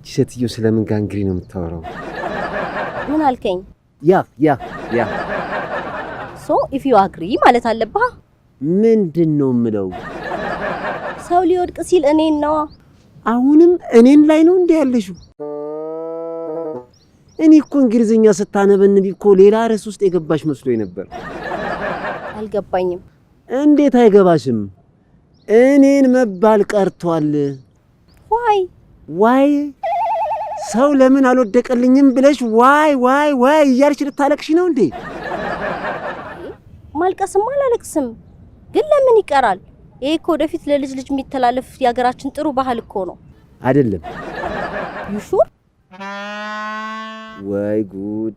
ሴትዮ ስለምን ጋንግሪ ነው የምታወራው? ምን አልከኝ? ያ ሶ ኢፍ ዩ አግሪ ማለት አለብህ። ምንድነው የምለው? ሰው ሊወድቅ ሲል እኔን ነው። አሁንም እኔን ላይ ነው እንዴ ያለሽው? እኔ እኮ እንግሊዝኛ ስታነበንቢ እኮ ሌላ ርዕስ ውስጥ የገባሽ መስሎኝ ነበር። አልገባኝም። እንዴት አይገባሽም? እኔን መባል ቀርቷል። ዋይ ሰው ለምን አልወደቀልኝም ብለሽ ዋይ እያልሽ ልታለቅሽ ነው እንዴ? ማልቀስም አላለቅስም፣ ግን ለምን ይቀራል? ይሄ እኮ ወደፊት ለልጅ ልጅ የሚተላለፍ የሀገራችን ጥሩ ባህል እኮ ነው። አይደለም? ዩሹር ወይ ጉድ!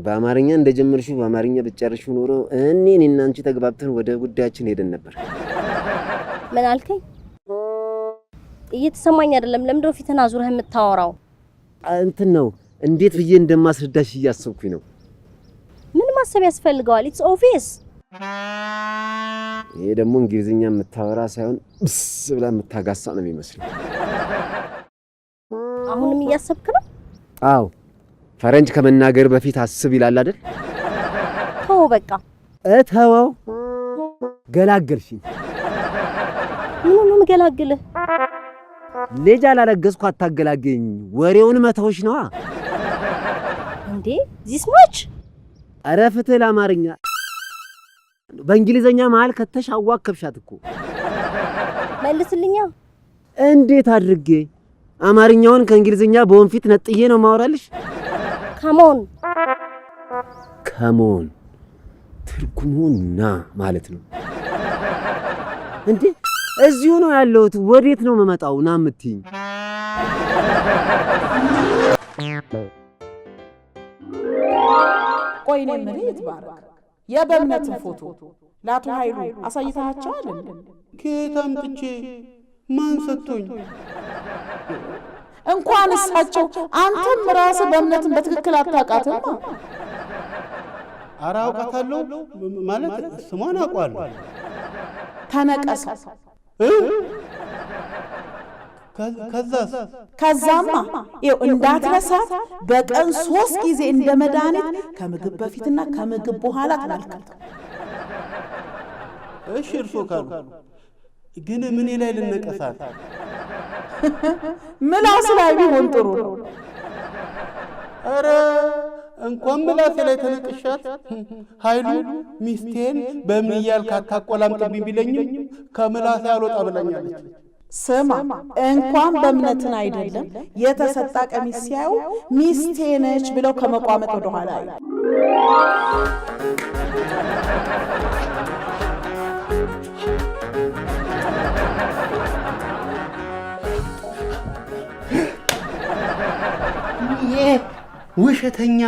በአማርኛ እንደጀመርሽው በአማርኛ ብትጨርሺው ኖሮ እኔና አንቺ ተግባብተን ወደ ጉዳያችን ሄደን ነበር። ምን አልከኝ? እየተሰማኝ አይደለም። ለምን ነው ፊትህን አዙረህ የምታወራው? እንትን ነው እንዴት ብዬ እንደማስረዳሽ እያሰብኩኝ ነው። ምን ማሰብ ያስፈልገዋል? ኢትስ ኦብቪየስ። ይሄ ደግሞ እንግሊዝኛ የምታወራ ሳይሆን ብስ ብላ የምታጋሳ ነው የሚመስለው። አሁንም እያሰብክ ነው? አዎ፣ ፈረንጅ ከመናገር በፊት አስብ ይላል አይደል? ተው በቃ። እተወው። ገላገልሽኝ። ምን ነው የምገላግልህ? ልጅ አላረገዝኩ አታገላገኝ። ወሬውን መተውሽ ነዋ። እንዴ ዚስ ማች? ኧረ ፍትህ ለአማርኛ። በእንግሊዘኛ መሃል ከተሽ አዋከብሻት እኮ። መልስልኛ። እንዴት አድርጌ? አማርኛውን ከእንግሊዘኛ በወንፊት ነጥዬ ነው ማወራልሽ። ከሞን ትርጉሙ ና ማለት ነው እንዴ? እዚሁ ነው ያለሁት። ወዴት ነው መመጣው? ና የምትይኝ? ቆይ ነው ምሪት ባረክ የበእምነትን ፎቶ ለአቶ ኃይሉ አሳይታቸዋል እንዴ? ከየት አምጥቼ? ማን ሰጥቶኝ? እንኳን እሳቸው አንተም ራስህ በእምነትን በትክክል አታውቃትማ። ኧረ አውቃታለሁ ማለት ስሟን አውቃለሁ። ተነቀሰ። ከዛማ ይኸው እንዳትረሳት በቀን 3 ጊዜ እንደ መድኃኒት ከምግብ በፊትና ከምግብ በኋላ ተመልከት። እሺ እርሶ ካሉ ግን ምን ላይ ልነቀሳት? ምላስ ላይ ቢሆን ጥሩ ነው። ኧረ እንኳን ምላስ ላይ ተነቅሻት ኃይሉ ሚስቴን በምን እያልክ አታቆላምጥብኝ ቢለኝም ከምላስ ያልወጣ ብላኛለች። ስማ እንኳን በእምነትን አይደለም የተሰጣ ቀሚስ ሲያዩ ሚስቴ ነች ብለው ከመቋመጥ ወደ ኋላ አይ ውሸተኛ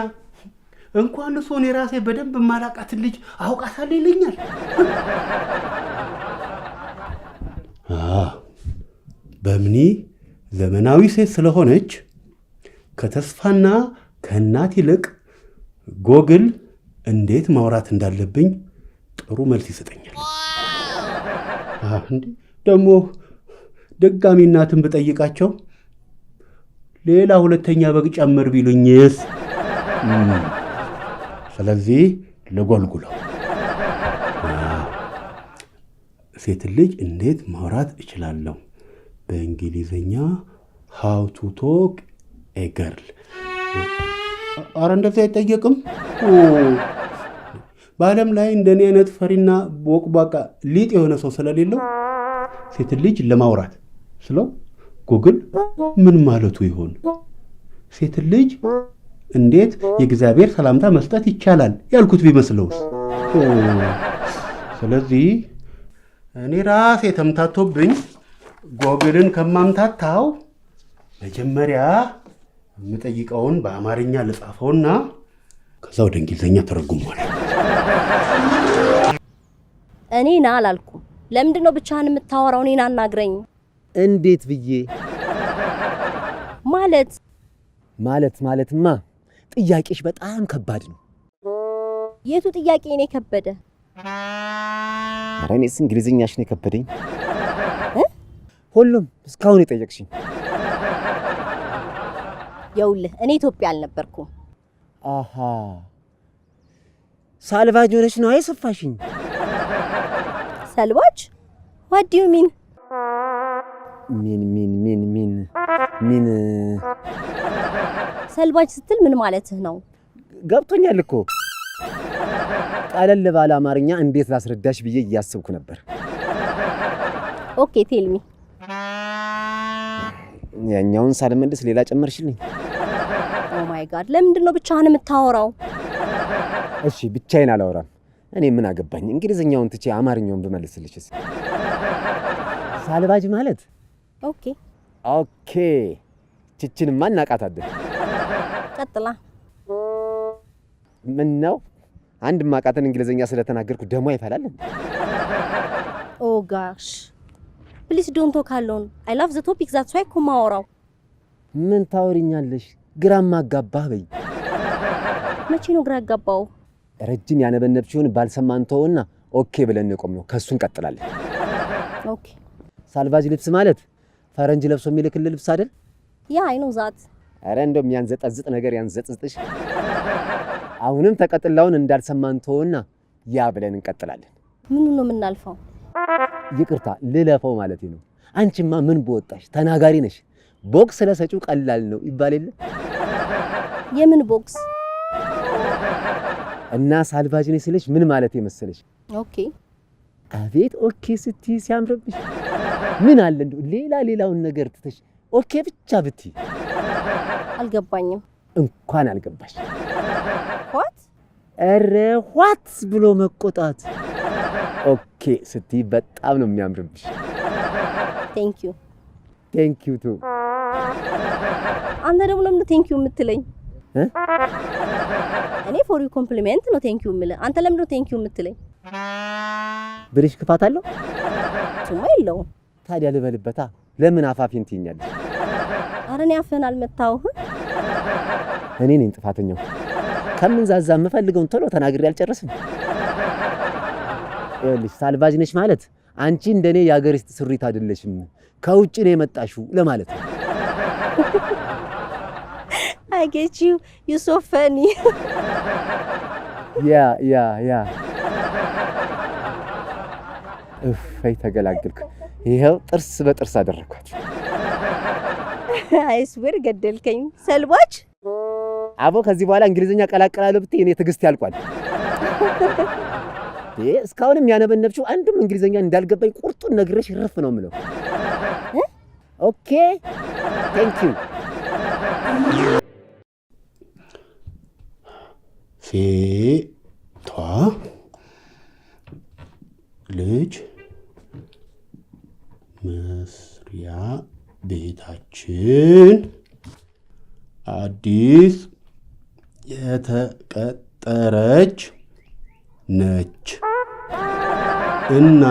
እንኳን እሱን የራሴ በደንብ ማላቃት ልጅ አውቃታለሁ ይለኛል። በምኒ ዘመናዊ ሴት ስለሆነች ከተስፋና ከእናት ይልቅ ጎግል እንዴት ማውራት እንዳለብኝ ጥሩ መልስ ይሰጠኛል። ደግሞ ደጋሚ እናትን ብጠይቃቸው ሌላ ሁለተኛ በግ ጨምር ቢሉኝስ? ስለዚህ ለጎልጉለው ሴት ልጅ እንዴት ማውራት እችላለሁ? በእንግሊዘኛ how to talk a girl። አረ እንደዚህ አይጠየቅም። በዓለም ላይ እንደኔ አይነት ፈሪና ቦቅቧቃ ሊጥ የሆነ ሰው ስለሌለው ሴት ልጅ ለማውራት ስለው ጉግል ምን ማለቱ ይሆን? ሴት ልጅ እንዴት የእግዚአብሔር ሰላምታ መስጠት ይቻላል ያልኩት ቢመስለውስ? ስለዚህ እኔ ራሴ ተምታቶብኝ ጎግልን ከማምታታው መጀመሪያ የምጠይቀውን በአማርኛ ልጻፈውና ከዛ ወደ እንግሊዘኛ ተረጉሟል። እኔ ና አላልኩም። ለምንድነው ብቻህን የምታወራው? እኔን አናግረኝ። እንዴት ብዬ ማለትማ ጥያቄሽ በጣም ከባድ ነው። የቱ ጥያቄ ነው ከበደ? ኧረ እኔስ እንግሊዝኛሽ ነው ከበደኝ። ሁሉም እስካሁን የጠየቅሽኝ ይኸውልህ እኔ ኢትዮጵያ አልነበርኩም። አሃ ሳልቫጅ ሆነሽ ነው አይሰፋሽኝ? ሰልባጅ? what do you mean? ሚን ሰልባጅ ስትል ምን ማለትህ ነው? ገብቶኛል እኮ ቀለል ባለ አማርኛ እንዴት ላስረዳሽ ብዬ እያስብኩ ነበር። ኦኬ ቴል ሚ። ያኛውን ሳልመልስ ሌላ ጨመርሽልኝ። ኦ ማይ ጋድ ለምንድን ነው ብቻህን የምታወራው? እሺ ብቻዬን አላወራም። እኔ ምን አገባኝ? እንግሊዝኛውን ትቼ አማርኛውን ብመልስልሽስ? ሳልቫጅ ማለት ኦኬ ችችንማ እናቃታለን። ቀጥላ። ምን ነው አንድ ማቃተን እንግሊዝኛ ስለተናገርኩ ደሞ አይፈላልን? ኦ ጋሽ ፕሊዝ ዶንት ቶክ አሎን። አይ ላቭ ዘ ቶፒክ ዛትስ ዋይ እኮ የማወራው። ምን ታወሪኛለሽ? ግራም አጋባህ በይ። መቼ ነው ግራ ያጋባው? ረጅም ያነበነብሽውን ባልሰማን ተውና ኦኬ ብለን እንቆም ነው። ከሱ እንቀጥላለን። ኦኬ ሳልቫጅ ልብስ ማለት ፈረንጅ ለብሶ የሚልክል ልብስ አይደል? ያ አይ ኖ ዛት። አረ እንደም ያንዘጣዝጥ ነገር ያንዘጥዝጥሽ። አሁንም ተቀጥላውን እንዳልሰማን ተውና ያ ብለን እንቀጥላለን። ምን ነው የምናልፈው? ይቅርታ ልለፈው ማለት ነው። አንቺማ ምን በወጣሽ ተናጋሪ ነሽ። ቦክስ ለሰጪው ቀላል ነው ይባል የለ? የምን ቦክስ? እና ሳልቫጅ ነሽ ስለሽ ምን ማለት መሰለሽ? ኦኬ አቤት ኦኬ ስትይ ሲያምርብሽ። ምን አለ እንደው ሌላውን ነገር ትተሽ ኦኬ ብቻ ብትይ። አልገባኝም። እንኳን አልገባሽ። what? አረ what ብሎ መቆጣት። ኦኬ ስትይ በጣም ነው የሚያምርብሽ። ቴንክ ዩ ቱ። አንተ ደግሞ ለምን ቴንክ ዩ የምትለኝ? እኔ ፎር ዩ ኮምፕሊሜንት ነው ቴንክ ዩ የምልህ። አንተ ለምን ነው ቴንክ ዩ የምትለኝ? ብልሽ ክፋት አለው? ሱማ የለውም። ታዲያ ልበልበታ። ለምን አፋፊን ትይኛለሽ? ኧረ እኔ አፍህን አልመታሁህም። እኔ ነኝ ጥፋተኛው። ከምን ዛዛ የምፈልገውን ቶሎ ተናግሬ አልጨርስም። ይኸውልሽ ሳልቫጅ ነሽ ማለት አንቺ እንደኔ የአገር ውስጥ ስሪት አይደለሽም፣ ከውጭ ነው የመጣሽው ለማለት ነው። I get you. You so funny. ያ እፈይ ተገላገልኩ። ይሄው ጥርስ በጥርስ አደረኳት። አይስዌር ገደልከኝ። ሰልባጅ አቦ ከዚህ በኋላ እንግሊዝኛ ቀላቀላለሁ ብትይ እኔ ትዕግስት ያልቋል። እስካሁንም ያነበነብሽው አንድም እንግሊዝኛ እንዳልገባኝ ቁርጡን ነግሬሽ ረፍ ነው የምለው። ኦኬ ቴንክ ዩ። ሴቷ ልጅ መስሪያ ቤታችን አዲስ የተቀጠረች ነች እና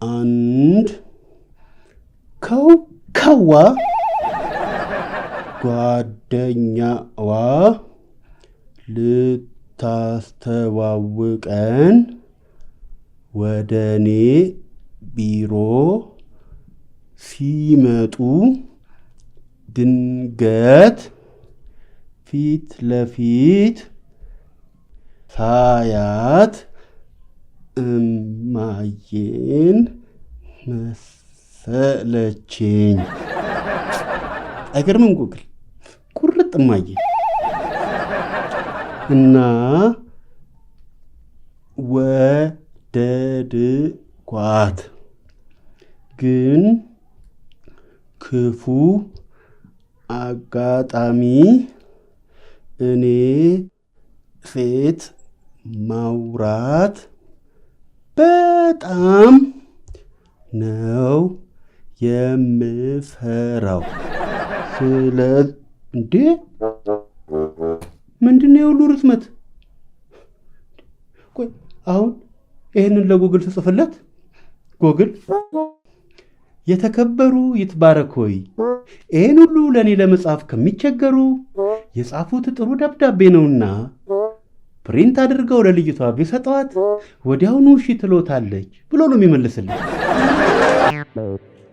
አንድ ከዋ ጓደኛዋ ልታስተዋውቀን ወደኔ ቢሮ ሲመጡ ድንገት ፊት ለፊት ሳያት እማዬን መሰለችኝ። አይገርምም? ጉግል ቁርጥ እማዬ እና ወደድኳት። ግን ክፉ አጋጣሚ እኔ ሴት ማውራት በጣም ነው የምፈራው። እንዴ ምንድነው የሁሉ ርዝመት? ቆይ አሁን ይሄንን ለጉግል ተጽፈለት፣ ጉግል የተከበሩ ይትባረክ ሆይ ይሄን ሁሉ ለኔ ለመጻፍ ከሚቸገሩ የጻፉት ጥሩ ደብዳቤ ነውና ፕሪንት አድርገው ለልጅቷ ቢሰጧት ወዲያውኑ እሺ ትሎታለች ብሎ ነው የሚመልስልኝ።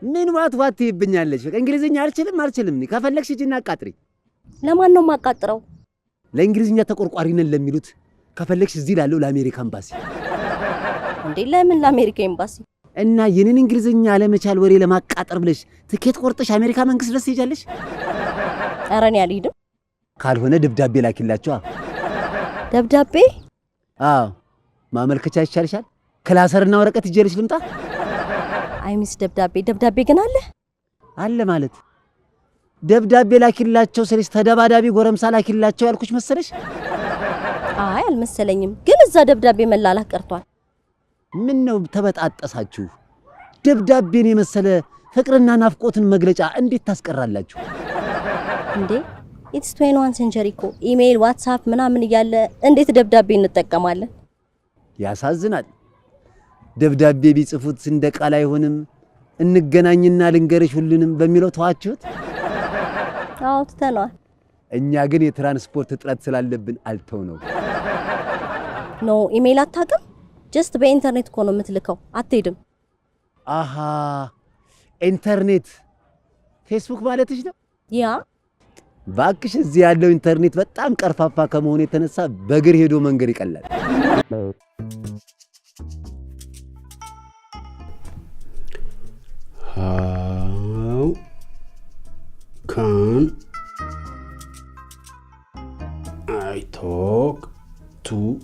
ምን ዋት ይብኛለሽ? በቃ እንግሊዝኛ አልችልም። ከፈለግሽ ሂጂና አቃጥሪ። ለማን ነው ማቃጥረው? ለእንግሊዝኛ ተቆርቋሪ ነን ለሚሉት ከፈለግሽ እዚህ ላለው ለአሜሪካ ኤምባሲ። እንዴ ለምን ለአሜሪካ ኤምባሲ? እና የኔን እንግሊዝኛ አለመቻል ወሬ ለማቃጠር ብለሽ ትኬት ቆርጠሽ አሜሪካ መንግስት ድረስ ትሄጃለሽ? ኧረ እኔ አልሄድም። ካልሆነ ደብዳቤ ላኪላችሁ። ደብዳቤ? አዎ ማመልከቻ ይቻልሻል። ክላሰርና ወረቀት ይዤልሽ ልምጣ? አይ ሚስ ደብዳቤ ግን አለ ማለት ደብዳቤ ላኪላቸው ስለሽ ተደባዳቢ ጎረምሳ ላኪላቸው ያልኩሽ መሰለሽ? አይ አልመሰለኝም፣ ግን እዛ ደብዳቤ መላላክ ቀርቷል። ምን ነው ተበጣጠሳችሁ? ደብዳቤን የመሰለ ፍቅርና ናፍቆትን መግለጫ እንዴት ታስቀራላችሁ እንዴ? ኢትስ 21 ሴንቸሪ እኮ ኢሜል፣ ዋትስአፕ ምናምን እያለ እንዴት ደብዳቤ እንጠቀማለን? ያሳዝናል። ደብዳቤ ቢጽፉት እንደ ቃል አይሆንም። እንገናኝና ልንገርሽ ሁሉንም በሚለው ተዋችሁት። አዎ ትተነዋል። እኛ ግን የትራንስፖርት እጥረት ስላለብን አልተው ነው። ኖ ኢሜል አታውቅም? ጀስት በኢንተርኔት እኮ ነው የምትልከው። አትሄድም? አሃ ኢንተርኔት ፌስቡክ ማለትሽ ነው? ያ ባክሽ እዚህ ያለው ኢንተርኔት በጣም ቀርፋፋ ከመሆኑ የተነሳ በእግር ሄዶ መንገድ ይቀላል። How can I talk to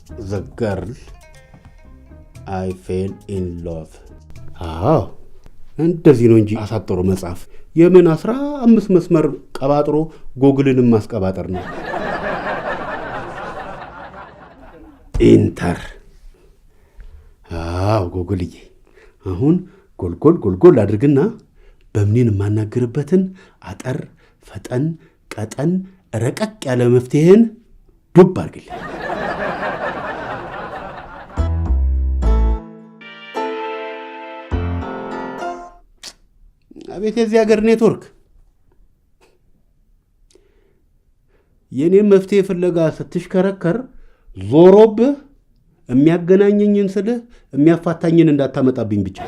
the girl I fell in love? እንደዚህ ነው እንጂ አሳጥሮ መጻፍ የምን 15 መስመር ቀባጥሮ ጎግልንም ማስቀባጠር ነው። ኢንተር ጎግልዬ አሁን ጎልጎል አድርግና በምኔን የማናገርበትን አጠር ፈጠን ቀጠን ረቀቅ ያለ መፍትሄን ዱብ አድርግልኝ። አቤት የዚህ ሀገር ኔትወርክ! የኔን መፍትሄ ፍለጋ ስትሽከረከር ዞሮብህ የሚያገናኘኝን ስልህ የሚያፋታኝን እንዳታመጣብኝ ብቻ።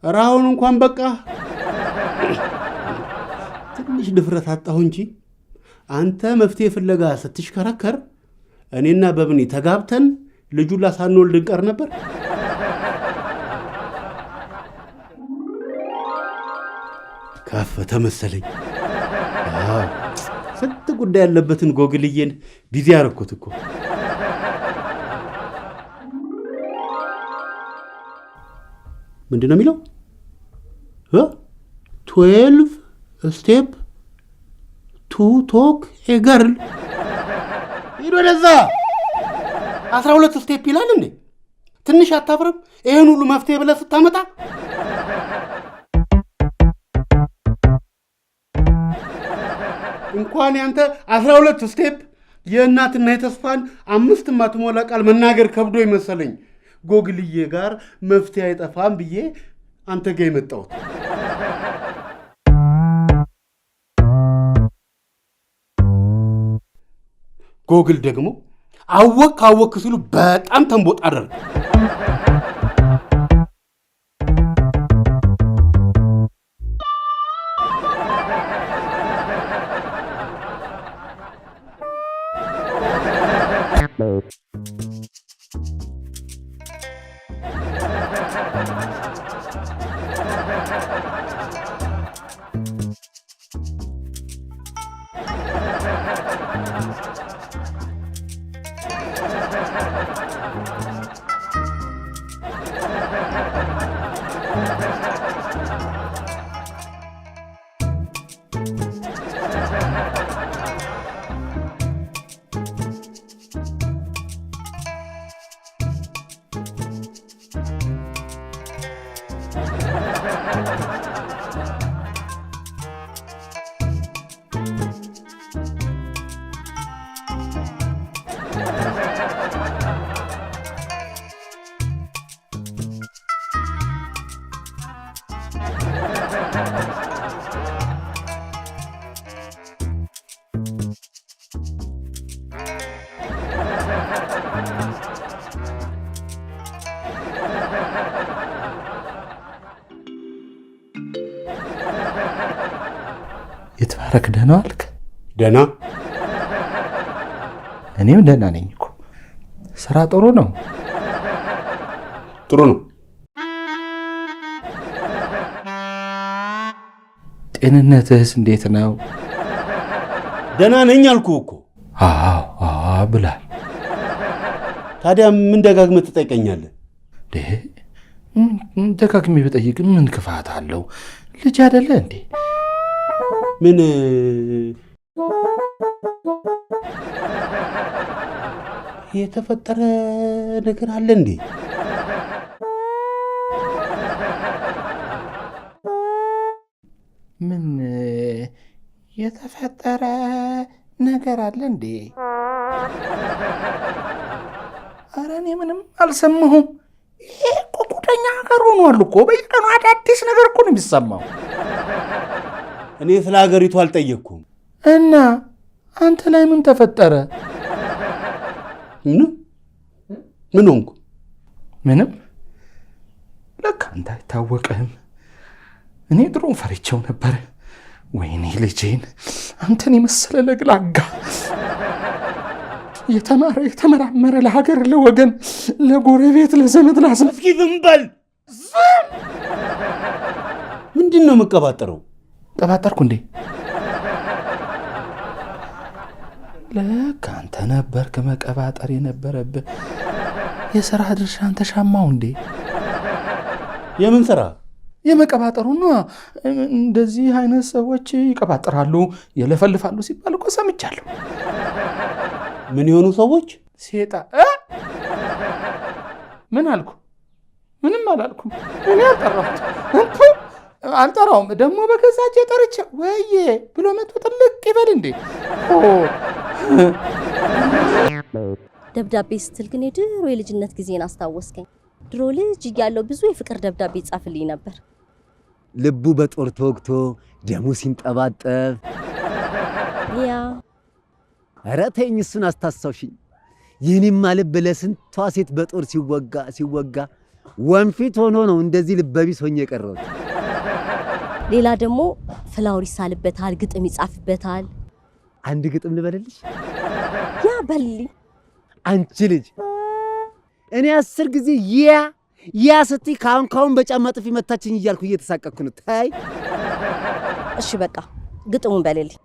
ራውን እንኳን በቃ ትንሽ ድፍረት አጣሁ እንጂ አንተ መፍትሄ ፍለጋ ስትሽከረከር እኔና በብኔ ተጋብተን ልጁን ላሳንወልድ እንቀር ነበር። ካፈተ መሰለኝ። ስንት ጉዳይ ያለበትን ጎግልዬን ቢዚ ያረኩት እኮ። ምንድን ነው የሚለው? 12 ስቴፕ ቱ ቶክ ኤ ገርል። ሂዶ ለዛ 12 ስቴፕ ይላል እንዴ? ትንሽ አታፍርም? ይሄን ሁሉ መፍትሄ ብለህ ስታመጣ እንኳን ያንተ 12 ስቴፕ የእናትና የተስፋን 5 ማትሞላ ቃል መናገር ከብዶ ይመሰለኝ ጎግልዬ ጋር መፍትሄ አይጠፋም ብዬ አንተ ጋር የመጣሁት። ጎግል ደግሞ አወክ ሲሉ በጣም ተንቦጣረር። አረክ ደህና አልክ? ደህና እኔም ደህና ነኝ እኮ። ስራ ጥሩ ነው? ጥሩ ነው። ጤንነትህስ እንዴት ነው? ደህና ነኝ አልኩህ እኮ። አዎ ብላል። ታዲያ ምን ደጋግመህ ትጠይቀኛለህ? ደጋግሜ ብጠይቅ ምን ክፋት አለው? ልጅ አይደለ እንዴ? ምን የተፈጠረ ነገር አለ እንዴ? ምን የተፈጠረ ነገር አለ እንዴ? ኧረ እኔ ምንም አልሰማሁም። ይሄ እኮ ጉደኛ ሀገር ሆኗል እኮ። በየቀኑ አዳዲስ ነገር እኮ ነው የሚሰማው። እኔ ስለ ሀገሪቱ አልጠየቅኩም። እና አንተ ላይ ምን ተፈጠረ? ምን ሆንኩ? ምንም። ለካ አንተ አይታወቅህም። እኔ ድሮም ፈሪቸው ነበር። ወይኔ ልጄን፣ አንተን የመሰለ ለግላጋ የተማረ የተመራመረ ለሀገር ለወገን ለጎረቤት ለዘመድ ላዝም። እስኪ ዝም በል። ምንድን ነው የምቀባጠረው? ቀባጠርኩ እንዴ? ለካ አንተ ነበርክ መቀባጠር የነበረብህ። የሥራ ድርሻን ተሻማው እንዴ? የምን ሥራ? የመቀባጠሩና እንደዚህ አይነት ሰዎች ይቀባጥራሉ የለፈልፋሉ ሲባል እኮ ሰምቻለሁ። ምን የሆኑ ሰዎች? ሴጣ ምን አልኩ? ምንም አላልኩም። እኔ አልጠራውም። ደግሞ በገዛቼ ጠርቼ ወዬ ብሎ መጥቶ ጥልቅ ይበል እንዴ? ደብዳቤ ስትል ግን የድሮ የልጅነት ጊዜን አስታወስከኝ። ድሮ ልጅ እያለሁ ብዙ የፍቅር ደብዳቤ ጻፍልኝ ነበር። ልቡ በጦር ተወግቶ ደሙ ሲንጠባጠብ። ያ ኧረ ተይኝ፣ እሱን አስታሳውሽኝ። የኔማ ልብ ለስንቷ ሴት በጦር ሲወጋ ወንፊት ሆኖ ነው እንደዚህ ልበቢስ ሆኜ የቀረሁት። ሌላ ደግሞ ፍላወር ይሳልበታል፣ ግጥም ይጻፍበታል። አንድ ግጥም ልበልልሽ? ያ በልልኝ። አንቺ ልጅ እኔ 10 ጊዜ ያ ስትይ ካሁን በጫማ ጥፊ መታችኝ እያልኩ እየተሳቀቅኩ ነው። ታይ እሺ በቃ ግጥሙን በልልኝ።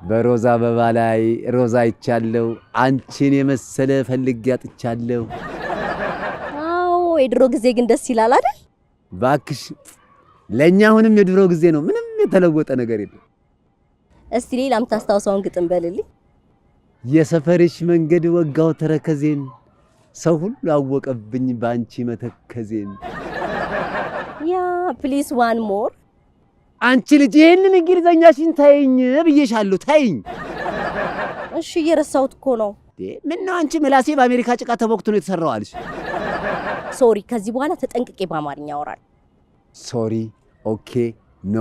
በሮዛ አበባ ላይ ሮዛ አይቻለሁ፣ አንቺን የመሰለ ፈልጌ አጥቻለሁ። አዎ የድሮ ጊዜ ግን ደስ ይላል አይደል? ባክሽ ለኛ አሁንም የድሮ ጊዜ ነው፣ ምንም የተለወጠ ነገር የለም። እስቲ ሌላ የምታስታውሰውን ግጥም በልልኝ። የሰፈርሽ መንገድ ወጋው ተረከዜን፣ ሰው ሁሉ አወቀብኝ ባንቺ መተከዜን። ያ ፕሊስ ዋን ሞር። አንቺ ልጅ ይሄንን እንግሊዘኛሽን ታይኝ ብዬሻለሁ፣ ታይኝ። እሺ እየረሳሁት እኮ ነው። ምን ነው አንቺ ምላሴ በአሜሪካ ጭቃ ተቦክቶ ነው የተሰራው አልሽ? ሶሪ፣ ከዚህ በኋላ ተጠንቅቄ በአማርኛ አወራለሁ። ሶሪ፣ ኦኬ፣ ኖ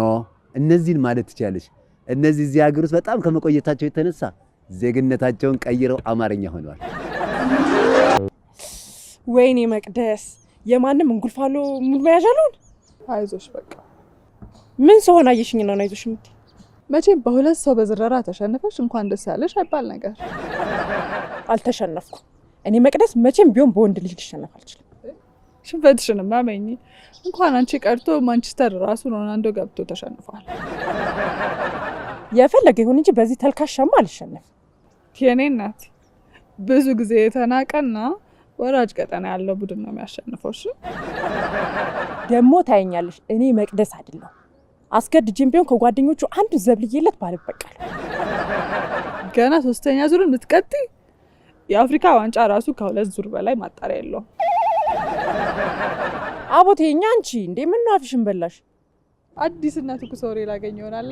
እነዚህን ማለት ትችላለሽ። እነዚህ እዚህ ሀገር ውስጥ በጣም ከመቆየታቸው የተነሳ ዜግነታቸውን ቀይረው አማርኛ ሆነዋል። ወይኔ መቅደስ፣ የማንም እንጉልፋሎ ሙሉ መያዣሉን። አይዞሽ በቃ ምን ሰሆን አየሽኝ ነው አይዞሽ የምትይ? መቼም በሁለት ሰው በዝረራ ተሸንፈሽ እንኳን ደስ ያለሽ አይባል ነገር። አልተሸነፍኩም። እኔ መቅደስ መቼም ቢሆን በወንድ ልጅ ልሸነፍ አልችልም። ሽንፈትሽንማ መኝ እንኳን አንቺ ቀርቶ ማንቸስተር ራሱ ሮናልዶ ገብቶ ተሸንፏል። የፈለገ ይሁን እንጂ በዚህ ተልካሻማ አልሸነፍ። የኔ እናት ብዙ ጊዜ የተናቀና ወራጅ ቀጠና ያለው ቡድን ነው የሚያሸንፈው። እሺ ደግሞ ታየኛለሽ፣ እኔ መቅደስ አይደለም አስገድጄም ቢሆን ከጓደኞቹ አንዱ ዘብልዬለት ባልበቃል። ገና 3ኛ ዙርን የምትቀጥይ? የአፍሪካ ዋንጫ ራሱ ከ2 ዙር በላይ ማጣሪያ የለውም። አቦቴኛ አንቺ እንዴ ምን ነው አፍሽን በላሽ? አዲስና ትኩስ ወሬ ላገኝ ይሆናል።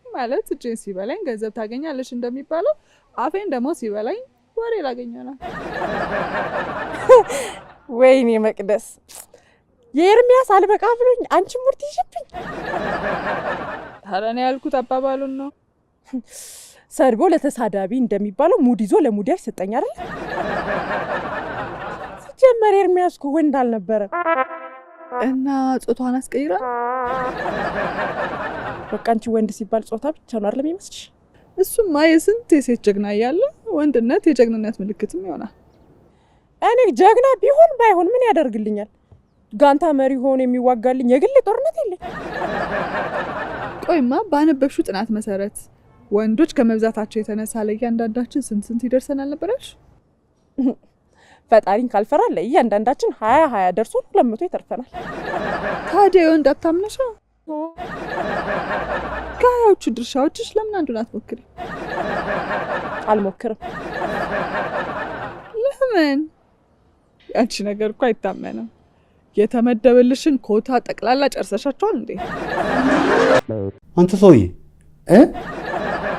ማለት እጄን ሲበላኝ ገንዘብ ታገኛለሽ እንደሚባለው አፌን ደግሞ ሲበላኝ ወሬ ላገኝ ይሆናል። ወይኔ መቅደስ፣ የኤርሚያስ አልበቃ ብሎኝ አንቺ ሙርት ይሽብኝ። ኧረ እኔ ያልኩት አባባሉን ነው። ሰድቦ ለተሳዳቢ እንደሚባለው ሙድ ይዞ ለሙድ አይሰጠኝ አይደል? ሲጀመር ኤርሚያስ እኮ ወንድ አልነበረ። እና ጾታዋን አስቀይራ በቃ አንቺ ወንድ ሲባል ጾታ ብቻ ነው አይደል የሚመስልሽ? እሱማ የስንት የሴት ጀግና እያለ ወንድነት የጀግንነት ምልክትም ይሆናል። እኔ ጀግና ቢሆን ባይሆን ምን ያደርግልኛል? ጋንታ መሪ ሆኖ የሚዋጋልኝ የግል ጦርነት የለኝ። ቆይማ ባነበብሽው ጥናት መሰረት ወንዶች ከመብዛታቸው የተነሳ ለእያንዳንዳችን ስንት ይደርሰናል ነበረሽ? ፈጣሪን ካልፈራ ለእያንዳንዳችን 20 ደርሶ 200 ይተርፈናል። ታዲያ የወንድ አታምነሻ? ከሀያዎቹ ድርሻዎችሽ ለምን አንዱን አትሞክሪ? አልሞክርም። ለምን? ያንቺ ነገር እኮ አይታመንም። የተመደበልሽን ኮታ ጠቅላላ ጨርሰሻቸዋል እንዴ? አንተ ሰውዬ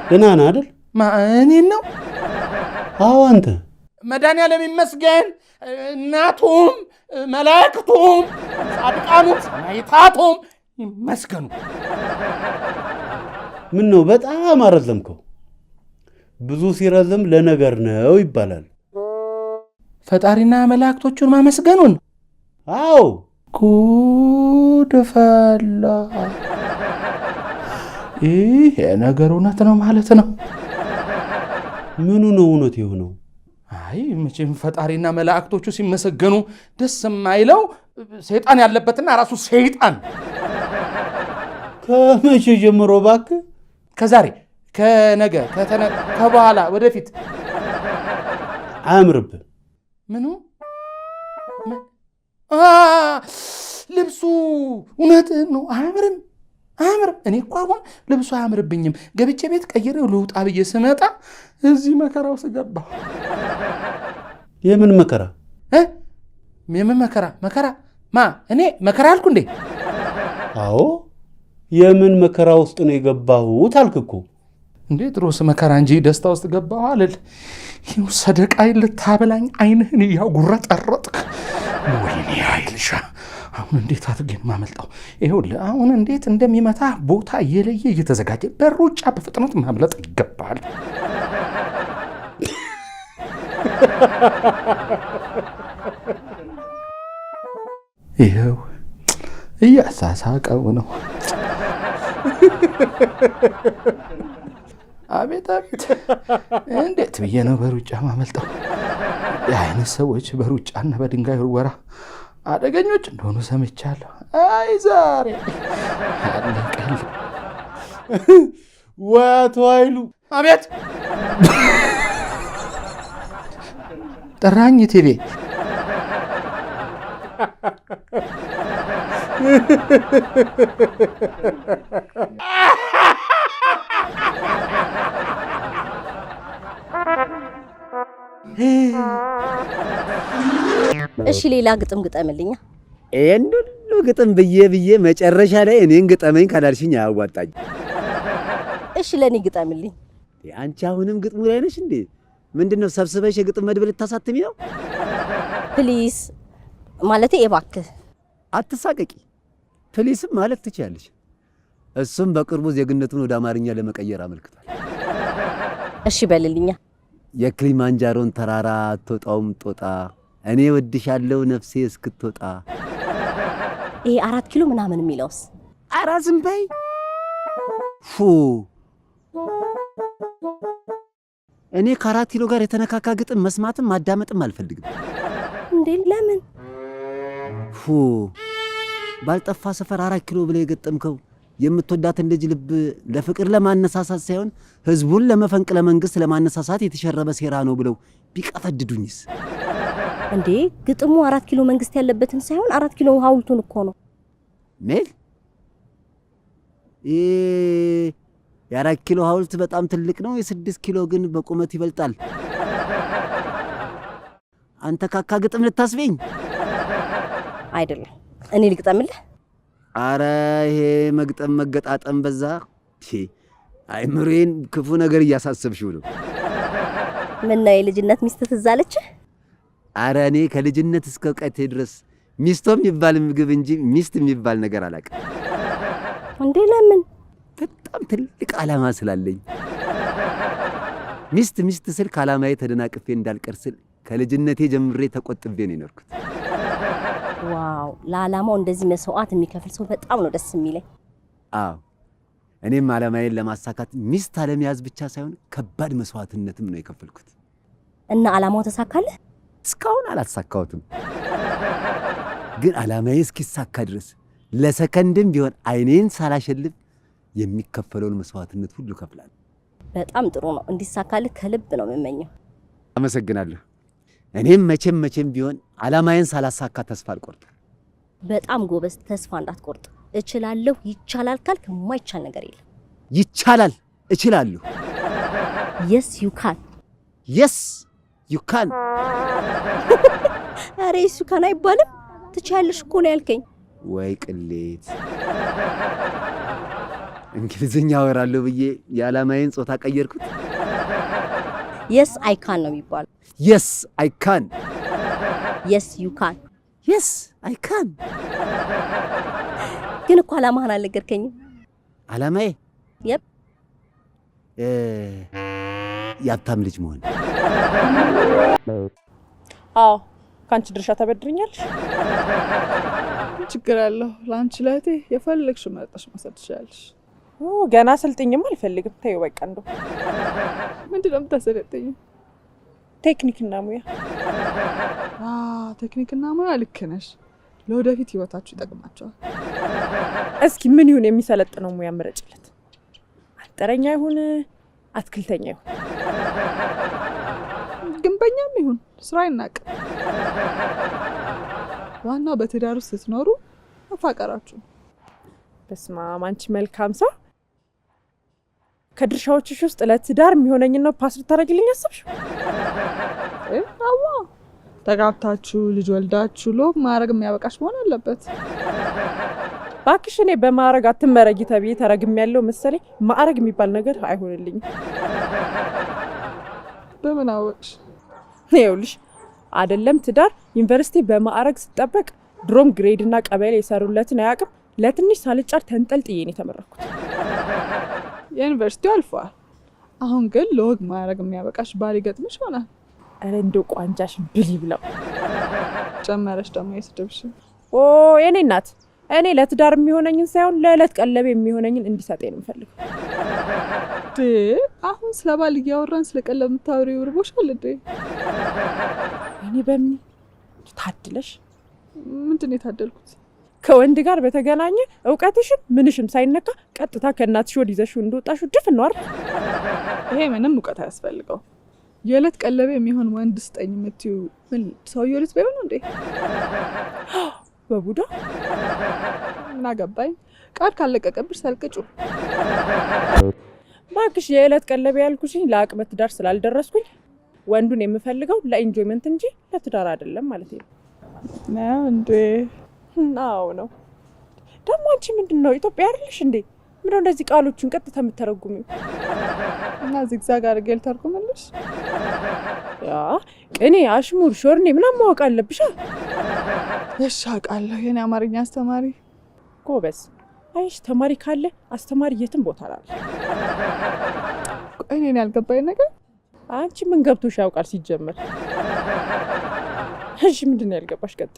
ደህና ነህ አይደል? እኔን ነው? አዎ አንተ። መድኃኒዓለም ይመስገን። እናቱም መላእክቱም ጻድቃኑም ሰማዕታቱም ይመስገኑ። ምን ነው በጣም አረዘምከው? ብዙ ሲረዝም ለነገር ነው ይባላል። ፈጣሪና መላእክቶቹን ማመስገኑን። አዎ። ጉድ ፈላ። ይሄ ነገር እውነት ነው ማለት ነው? ምኑ ነው እውነት የሆነው? አይ መቼም ፈጣሪና መላእክቶቹ ሲመሰገኑ ደስ የማይለው ሰይጣን ያለበትና ራሱ ሰይጣን። ከመቼ ጀምሮ እባክህ? ከዛሬ፣ ከነገ፣ ከበኋላ ወደፊት አያምርብህ። ምኑ? ልብሱ እውነትህን ነው። አያምርም። እኔ እኮ አሁን ልብሱ አያምርብኝም። ገብቼ ቤት ቀይሬው ልውጣ ብዬ ስመጣ እዚህ መከራ ውስጥ ገባሁ። የምን መከራ? የምን መከራ? መከራ እኔ መከራ አልኩ እንዴ? አዎ የምን መከራ ውስጥ ነው የገባሁት አልክ እኮ። እንዴ ድሮስ መከራ እንጂ ደስታ ውስጥ ገባሁ አልል። ይኸው ሰደቃይ ልታበላኝ አይንህን እያጉረጠረጥክ። ወይኔ አይልሻ፣ አሁን እንዴት አድርጌን ማመልጠው? ይኸውልህ አሁን እንዴት እንደሚመታ ቦታ እየለየ እየተዘጋጀ በሩጫ በፍጥነት ማምለጥ ይገባል። ይኸው እያሳሳቀው ነው። አቤት አቤት፣ እንዴት ብዬ ነው በሩጫ ማመልጠው? የአይነት ሰዎች በሩጫና በድንጋይ ውርወራ አደገኞች እንደሆኑ ሰምቻለሁ። አይ ዛሬ አለቀል። ወቶ አይሉ። አቤት ጠራኝ ቲቪ። እሺ ሌላ ግጥም ግጠምልኛ። ይሄን ሁሉ ግጥም ብዬ መጨረሻ ላይ እኔን ግጠመኝ ካላልሽኝ አያዋጣኝ። እሺ ለኔ ግጠምልኝ። አንቺ አሁንም ግጥሙ ላይ ነሽ እንዴ? ምንድነው ሰብስበሽ የግጥም መድብል ልታሳትሚ ነው? ፕሊስ ማለቴ እባክህ አትሳቀቂ። ፕሊስም ማለት ትችያለሽ። እሱም በቅርቡ ዜግነቱን ወደ አማርኛ ለመቀየር አመልክቷል። እሺ በልልኛ። የክሊማንጃሮን ተራራ አትወጣውም ጦጣ፣ እኔ ወድሻለሁ ነፍሴ እስክትወጣ። ይሄ 4 ኪሎ ምናምን የሚለውስ? ኧረ ዝም በይ። እኔ ከ4 ኪሎ ጋር የተነካካ ግጥም መስማትም ማዳመጥም አልፈልግም። እንዴ ለምን? ባልጠፋ ሰፈር 4 ኪሎ ብለህ የገጠምከው የምትወዳትን ልጅ ልብ ለፍቅር ለማነሳሳት ሳይሆን ህዝቡን ለመፈንቅለ መንግስት ለማነሳሳት የተሸረበ ሴራ ነው ብለው ቢቀፈድዱኝስ? እንዴ ግጥሙ 4 ኪሎ መንግስት ያለበትን ሳይሆን 4 ኪሎ ሐውልቱን እኮ ነው። ሜል የ4 ኪሎ ሐውልት በጣም ትልቅ ነው፣ የ6 ኪሎ ግን በቁመት ይበልጣል። አንተ ካካ ግጥም ልታስበኝ አይደለም። እኔ ልግጠምልህ? አረ ይሄ መግጠም መገጣጠም በዛ። አይምሬን ክፉ ነገር እያሳሰብሽው ነው። ምን ነው የልጅነት ሚስት ትዝ አለችህ? አረ እኔ ከልጅነት እስከ እውቀቴ ድረስ ሚስቶም የሚባል ምግብ እንጂ ሚስት የሚባል ነገር አላውቅም። እንዴ ለምን? በጣም ትልቅ ዓላማ ስላለኝ። ሚስት ስል ከዓላማዬ ተደናቅፌ እንዳልቀር ስል ከልጅነቴ ጀምሬ ተቆጥቤ ነው የኖርኩት። ዋው ለዓላማው እንደዚህ መስዋዕት የሚከፍል ሰው በጣም ነው ደስ የሚለኝ። አዎ እኔም ዓላማዬን ለማሳካት ሚስት አለመያዝ ብቻ ሳይሆን ከባድ መስዋዕትነትም ነው የከፈልኩት። እና ዓላማው ተሳካልህ? እስካሁን አላሳካሁትም፣ ግን ዓላማዬ እስኪሳካ ድረስ ለሰከንድም ቢሆን አይኔን ሳላሸልብ የሚከፈለውን መስዋዕትነት ሁሉ እከፍላለሁ። በጣም ጥሩ ነው። እንዲሳካልህ ከልብ ነው የምመኘው። አመሰግናለሁ። እኔም መቼም ቢሆን ዓላማዬን ሳላሳካ ተስፋ አልቆርጥም። በጣም ጎበዝ፣ ተስፋ እንዳትቆርጥ። እችላለሁ ይቻላል ካልክ የማይቻል ነገር የለም። ይቻላል፣ እችላለሁ። yes you can yes you can አሬ yes you can አይባልም። ትችያለሽ እኮ ነው ያልከኝ። ወይ ቅሌት! እንግሊዝኛ አወራለሁ ብዬ የዓላማዬን ጾታ ቀየርኩት። yes I can ነው የሚባለው። yes I can yes you can yes I can ግን እኮ ዓላማህን አልነገርከኝም። ዓላማዬ የፕ የሀብታም ልጅ መሆን። አዎ ካንቺ ድርሻ ተበድርኛለሽ። ችግር አለው ላንቺ ለእህቴ የፈለግሽ መርጠሽ መውሰድ ትችላለሽ። ገና ስልጥኝም አልፈልግም። ተይው በቃ እንደው ምንድነው የምታሰለጥኝ? ቴክኒክና ሙያ። ቴክኒክና ሙያ ልክ ነሽ። ለወደፊት ህይወታችሁ ይጠቅማቸዋል። እስኪ ምን ይሁን የሚሰለጥነው ሙያ ምረጭለት። አንጥረኛ ይሁን አትክልተኛ ይሁን ግንበኛም ይሁን ስራ ይናቅ። ዋናው በትዳር ውስጥ ስትኖሩ አፋቀራችሁ። በስመ አብ አንቺ መልካም ሰው። ከድርሻዎችሽ ውስጥ ለትዳር የሚሆነኝ ነው ፓስ ልታደርጊልኝ አሰብሽ? አዋ ተጋብታችሁ ልጅ ወልዳችሁ ሎግ ማረግ የሚያበቃሽ መሆን አለበት። ባክሽ እኔ በማረግ አትመረጊ ተብዬ ተረግም ያለው መሰለኝ። ማረግ የሚባል ነገር አይሆንልኝም። በምን አወቅሽ? ይኸውልሽ አይደለም ትዳር ዩኒቨርሲቲ በማረግ ስጠበቅ ድሮም ግሬድ እና ቀበሌ የሰሩለትን አያውቅም። ለትንሽ ሳልጫር ተንጠልጥዬ ነው የተመረኩት። የዩኒቨርሲቲው አልፏል። አሁን ግን ለወግ ማረግ የሚያበቃሽ ባል ይገጥምሽ ይሆናል። አረ እንደው ቋንጃሽ ብሊ ብለው ጨመረሽ ደግሞ የስድብሽ። የኔ እናት እኔ ለትዳር የሚሆነኝን ሳይሆን ለዕለት ቀለብ የሚሆነኝን እንዲሰጠኝ ነው የምፈልገው። አሁን ስለ ባል እያወራን ስለ ቀለብ የምታወሪው ርቦሻል እንዴ? እኔ በምን ታድለሽ? ምንድን ነው የታደልኩት? ከወንድ ጋር በተገናኘ እውቀትሽም ምንሽም ሳይነካ ቀጥታ ከእናትሽ ወደ ይዘሽው እንደወጣሽው ድፍን ነው አይደል? ይሄ ምንም እውቀት አያስፈልገው። የዕለት ቀለቤ የሚሆን ወንድ ስጠኝ የምትይው ምን ሰውዬው ልትበይው ነው እንዴ? በቡዳ እና ገባኝ። ቃል ካለቀቀብሽ ሰልቅጩ። ባክሽ የዕለት ቀለቤ ያልኩሽኝ ለአቅመ ትዳር ስላልደረስኩኝ ወንዱን የምፈልገው ለኢንጆይመንት እንጂ ለትዳር አይደለም ማለት ነው። ነው እንዴ? ናው ነው። ደግሞ አንቺ ምንድነው ኢትዮጵያ አይደለሽ እንዴ? ምንድነው እንደዚህ ቃሎቹን ቀጥታ የምትተረጉሚው? እና ዚግዛግ አድርጌ ልተርጉምልሽ? ያ ቅኔ፣ አሽሙር፣ ሾርኔ ምናምን ማወቅ አለብሽ። እሺ አውቃለሁ። የኔ አማርኛ አስተማሪ ጎበዝ። አይሽ ተማሪ ካለ አስተማሪ የትም ቦታ አለ። ቆይ እኔን ያልገባኝ ነገር አንቺ ምን ገብቶሽ ያውቃል ሲጀመር? እሺ ምንድነው ያልገባሽ? ቀጥ